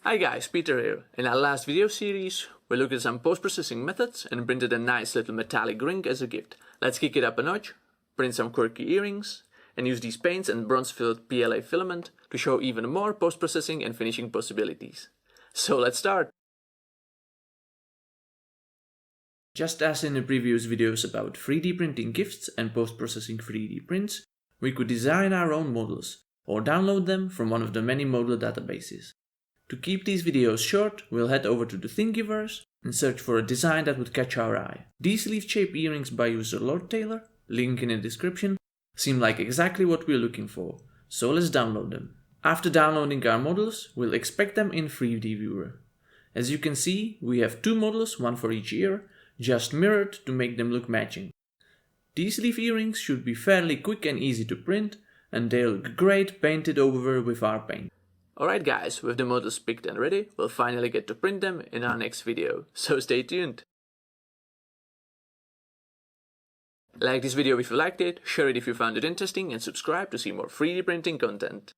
Hi guys, Peter here. In our last video series, we looked at some post-processing methods and printed a nice little metallic ring as a gift. Let's kick it up a notch, print some quirky earrings, and use these paints and bronze-filled PLA filament to show even more post-processing and finishing possibilities. So let's start! Just as in the previous videos about 3D printing gifts and post-processing 3D prints, we could design our own models, or download them from one of the many model databases. To keep these videos short, we'll head over to the Thingiverse and search for a design that would catch our eye. These leaf-shaped earrings by user Lord Taylor, link in the description, seem like exactly what we're looking for, so let's download them. After downloading our models, we'll expect them in 3D Viewer. As you can see, we have two models, one for each ear, just mirrored to make them look matching. These leaf earrings should be fairly quick and easy to print, and they'll look great painted over with our paint. Alright guys, with the models picked and ready, we'll finally get to print them in our next video, so stay tuned! Like this video if you liked it, share it if you found it interesting, and subscribe to see more 3D printing content.